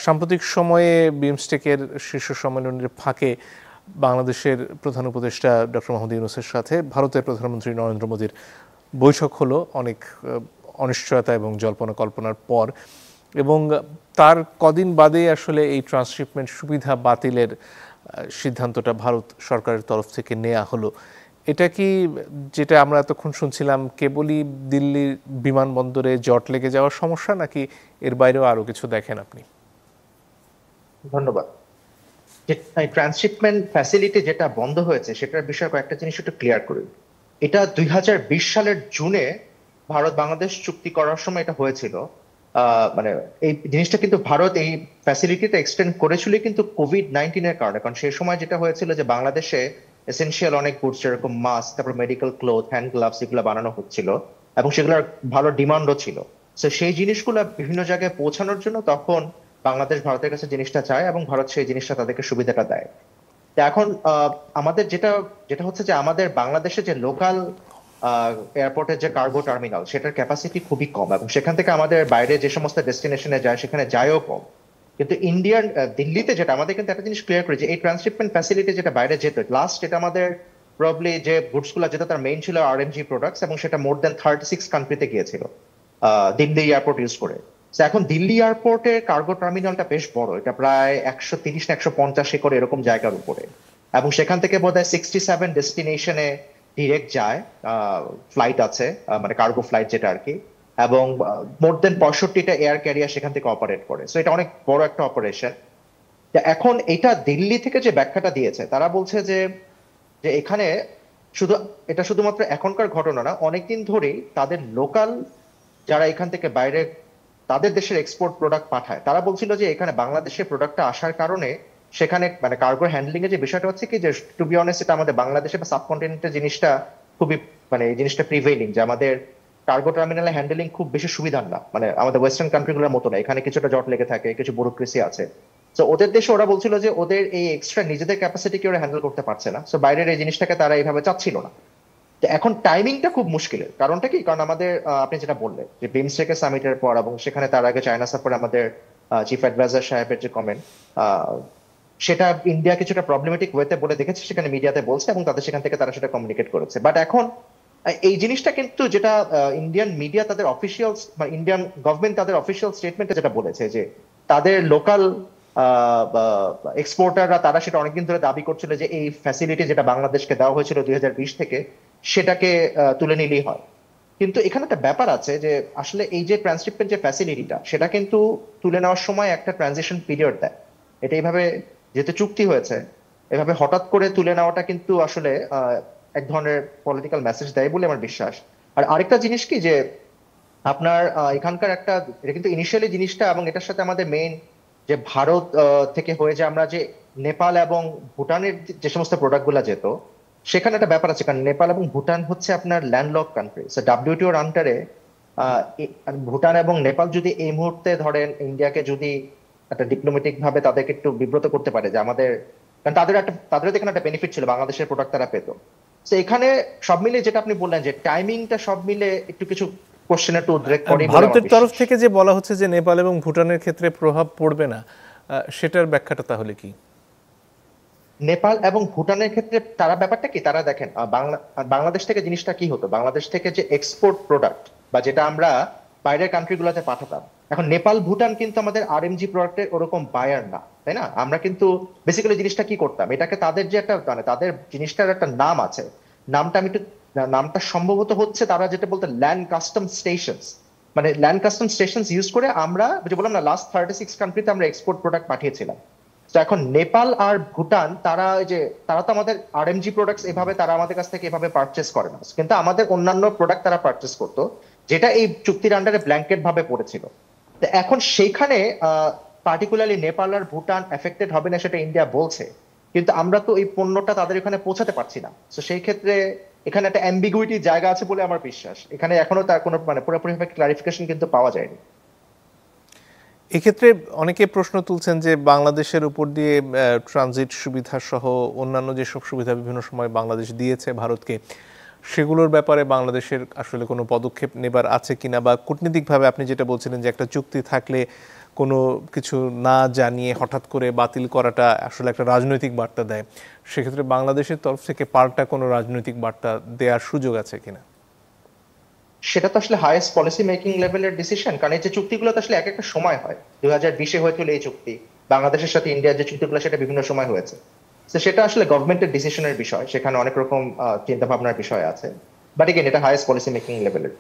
সাম্প্রতিক সময়ে বিমস্টেকের শীর্ষ সম্মেলনের ফাঁকে বাংলাদেশের প্রধান উপদেষ্টা ডক্টর মোহাম্মদ ইউনূসের সাথে ভারতের প্রধানমন্ত্রী নরেন্দ্র মোদীর বৈঠক হলো অনেক অনিশ্চয়তা এবং জল্পনা কল্পনার পর, এবং তার কদিন বাদে আসলে এই ট্রান্সশিপমেন্ট সুবিধা বাতিলের সিদ্ধান্তটা ভারত সরকারের তরফ থেকে নেওয়া হলো। এটা কি, যেটা আমরা এতক্ষণ শুনছিলাম, কেবলই দিল্লির বিমানবন্দরে জট লেগে যাওয়ার সমস্যা, নাকি এর বাইরেও আরো কিছু দেখেন আপনি? ধন্যবাদ। ট্রান্সশিপমেন্ট ফ্যাসিলিটি যেটা বন্ধ হয়েছে সেটার বিষয়ে কয়েকটা জিনিস একটু ক্লিয়ার করি। এটা 2020 সালের জুনে ভারত বাংলাদেশ চুক্তি করার সময় এটা হয়েছিল। মানে এই জিনিসটা কিন্তু ভারত এই ফ্যাসিলিটিটা এক্সটেন্ড করেছিল কিন্তু কোভিড-19 এর কারণে, কারণ সেই সময় যেটা হয়েছিল যে বাংলাদেশে এসেনশিয়াল অনেক গুডস যেরকম মাস্ক, তারপর মেডিকেল ক্লোথ, হ্যান্ড গ্লাভস এগুলো বানানো হচ্ছিল এবং সেগুলোর ভালো ডিমান্ডও ছিল। তো সেই জিনিসগুলো বিভিন্ন জায়গায় পৌঁছানোর জন্য তখন বাংলাদেশ ভারতের কাছে জিনিসটা চায় এবং ভারত সেই জিনিসটা তাদেরকে সুবিধাটা দেয়। এখন আমাদের যেটা যেটা হচ্ছে যে আমাদের বাংলাদেশে যে লোকাল এয়ারপোর্টের যে কার্গো টার্মিনাল সেটার ক্যাপাসিটি খুবই কম এবং সেখান থেকে আমাদের বাইরে যে সমস্ত ডেস্টিনেশনে যায় সেখানে যায়ও কম। কিন্তু ইন্ডিয়ান দিল্লিতে যেটা আমাদের কিন্তু একটা জিনিস ক্লিয়ার করি যে এই ট্রান্সশিপমেন্ট ফ্যাসিলিটি যেটা বাইরে যেত লাস্ট, এটা আমাদের প্রবলি যে গুডস গুলো যেটা তার মেইন ছিল আরএমজি প্রোডাক্টস এবং সেটা মোর দেন 36 কান্ট্রিতে গিয়েছিল দিল্লি এয়ারপোর্ট ইউজ করে। এখন দিল্লি এয়ারপোর্টের কার্গো টার্মিনালটা বেশ বড়, এটা প্রায় 130 না 150 একর এরকম জায়গার উপরে এবং সেখান থেকে বোধহয় 67 ডেস্টিনেশনে ডিরেক্ট যায়, ফ্লাইট আছে, মানে কার্গো ফ্লাইট যেটা আর কি, এবং মোর দেন 65টা এয়ার ক্যারিয়ার সেখান থেকে অপারেট করে। সো এটা অনেক বড় একটা অপারেশন। এখন এটা দিল্লি থেকে যে ব্যাখ্যাটা দিয়েছে তারা বলছে যে যে এখানে এটা শুধুমাত্র এখনকার ঘটনা না, অনেকদিন ধরেই তাদের লোকাল যারা এখান থেকে বাইরে তাদের দেশের এক্সপোর্ট প্রোডাক্ট পাঠায় তারা বলছিল যে এখানে বাংলাদেশের প্রোডাক্টটা আসার কারণে সেখানে মানে কার্গো হ্যান্ডলিং এর যে বিষয়টা হচ্ছে কি যে টু বি অনেস্ট এটা আমাদের বাংলাদেশে বা সাবকন্টিনেন্টের জিনিসটা খুবই মানে এই জিনিসটা প্রিভেইলিং যে আমাদের কার্গো টার্মিনালে হ্যান্ডলিং খুব বেশি সুবিধার না, মানে আমাদের ওয়েস্টার্ন কান্ট্রিগুলোর মতো না, এখানে কিছুটা জট লেগে থাকে, কিছু ব্যুরোক্রেসি আছে। তো ওদের দেশে ওরা বলছিল যে ওদের এই এক্সট্রা নিজেদের ক্যাপাসিটিকে ওরা হ্যান্ডেল করতে পারছে না, সো বাইরের এই জিনিসটাকে তারা এইভাবে চাচ্ছিল না। এখন টাইমিংটা খুব মুশকিলের, কারণটা কি, কারণ আমাদের আপনি যেটা বললেন যে বিমস্টেকের সামিটের পর এবং সেখানে তার আগে চায়না সফরে আমাদের চিফ অ্যাডভাইজার সাহেবের যে কমেন্ট সেটা ইন্ডিয়া কিছুটা প্রবলেমেটিক ওয়েতে বলে দেখেছে, সেখানে মিডিয়াতে বলছে এবং তাদের সেখান থেকে তারা সেটা কমিউনিকেট করেছে। বাট এখন এই জিনিসটা কিন্তু যেটা ইন্ডিয়ান মিডিয়া তাদের অফিসিয়াল বা ইন্ডিয়ান গভর্নমেন্ট তাদের অফিসিয়াল স্টেটমেন্টে যেটা বলেছে যে তাদের লোকাল এক্সপোর্টাররা তারা সেটা অনেকদিন ধরে দাবি করছিল যে এই ফ্যাসিলিটি যেটা বাংলাদেশকে দেওয়া হয়েছিল 2020 থেকে সেটাকে তুলে নিলেই হয়। কিন্তু এখানে একটা ব্যাপার আছে যে আসলে এই যে ট্রান্সশিপমেন্ট যে ফ্যাসিলিটিটা সেটা কিন্তু তুলে নেওয়ার সময় একটা ট্রানজিশন পিরিয়ড দেয়। এটা এইভাবে যেহেতু চুক্তি হয়েছে, এভাবে হঠাৎ করে তুলে নেওয়াটা কিন্তু আসলে এক ধরনের পলিটিক্যাল মেসেজ দেয় বলে আমার বিশ্বাস। আর আরেকটা জিনিস কি যে আপনার এখানকার একটা এটা কিন্তু ইনিশিয়ালি জিনিসটা এবং এটার সাথে আমাদের মেইন যে ভারত থেকে হয়ে যে আমরা যে নেপাল এবং ভুটানের যে সমস্ত প্রোডাক্ট গুলা যেত সেখানে একটা ব্যাপার আছে, কারণ নেপাল এবং ভুটান হচ্ছে আপনার ল্যান্ডলক কান্ট্রি, ডাব্লিউটিওর আন্ডারে ভুটান এবং নেপাল যদি এই মুহূর্তে ধরেন ইন্ডিয়াকে যদি একটা ডিপ্লোম্যাটিক ভাবে তাদেরকে একটু বিব্রত করতে পারে যে আমাদের, কারণ তাদের এখানে একটা বেনিফিট ছিল বাংলাদেশের প্রোডাক্ট তারা পেত। তো এখানে সব মিলে যেটা আপনি বললেন যে টাইমিংটা সব মিলে একটু কিছু কোশ্চেন একটু উদ্রেক করে। ভারতের তরফ থেকে যে বলা হচ্ছে যে নেপাল এবং ভুটানের ক্ষেত্রে প্রভাব পড়বে না, সেটার ব্যাখ্যাটা তাহলে কি? নেপাল এবং ভুটানের ক্ষেত্রে তারা ব্যাপারটা কি, তারা দেখেন বাংলাদেশ থেকে জিনিসটা কি হতো, বাংলাদেশ থেকে যে এক্সপোর্ট প্রোডাক্ট বা যেটা আমরা বাইরের কান্ট্রিগুলোতে পাঠাতাম, এখন নেপাল ভুটান কিন্তু আমাদের আরএমজি প্রোডাক্টের ওরকম বায়ার না, তাই না? আমরা কিন্তু বেসিক্যালি জিনিসটা কি করতাম, এটাকে তাদের যে একটা মানে তাদের জিনিসটার একটা নাম আছে, নামটা সম্ভবত হচ্ছে তারা যেটা বলতে ল্যান্ড কাস্টম স্টেশনস, মানে ল্যান্ড কাস্টম স্টেশনস ইউজ করে আমরা যে বললাম না লাস্ট 36 কান্ট্রিতে আমরা এক্সপোর্ট প্রোডাক্ট পাঠিয়েছিলাম। তো এখন নেপাল আর ভুটান তারা তো আমাদের আরএমজি প্রোডাক্টস এভাবে তারা আমাদের কাছ থেকে এভাবে পারচেস করে না, কিন্তু আমাদের অন্যান্য প্রোডাক্ট তারা পারচেস করতো যেটা এই চুক্তির আন্ডারে ব্ল্যাঙ্কেট ভাবে পড়েছিল। তো এখন সেইখানে পার্টিকুলারলি নেপাল আর ভুটান এফেক্টেড হবে না সেটা ইন্ডিয়া বলছে, কিন্তু আমরা তো এই পণ্যটা তাদের এখানে পৌঁছাতে পারছি না। তো সেই ক্ষেত্রে এখানে একটা অ্যাম্বিগুইটি জায়গা আছে বলে আমার বিশ্বাস, এখানে এখনো তার কোনো মানে পুরোপুরিভাবে ক্লারিফিকেশন কিন্তু পাওয়া যায়নি। এক্ষেত্রে অনেকে প্রশ্ন তুলছেন যে বাংলাদেশের উপর দিয়ে ট্রানজিট সুবিধা সহ অন্যান্য যেসব সুবিধা বিভিন্ন সময় বাংলাদেশ দিয়েছে ভারতকে, সেগুলোর ব্যাপারে বাংলাদেশের আসলে কোনো পদক্ষেপ নেবার আছে কিনা, বা কূটনীতিকভাবে আপনি যেটা বলছিলেন যে একটা চুক্তি থাকলে কোনো কিছু না জানিয়ে হঠাৎ করে বাতিল করাটা আসলে একটা রাজনৈতিক বার্তা দেয়, সেক্ষেত্রে বাংলাদেশের তরফ থেকে পাল্টা কোনো রাজনৈতিক বার্তা দেওয়ার সুযোগ আছে কিনা? সেটা তো আসলে হাইয়েস্ট পলিসি মেকিং লেভেলের ডিসিশন, কারণ এই যে চুক্তিগুলো তো আসলে এক একটা সময় হয়। 2020-এ হয়েছিল এই চুক্তি, বাংলাদেশের সাথে ইন্ডিয়ার যে চুক্তিগুলো সেটা বিভিন্ন সময় হয়েছে। তো সেটা আসলে গভর্নমেন্টের ডিসিশনের বিষয়, সেখানে অনেক রকম চিন্তা ভাবনার বিষয় আছে। বাট এগেন এটা হাইয়েস্ট পলিসি মেকিং লেভেলের।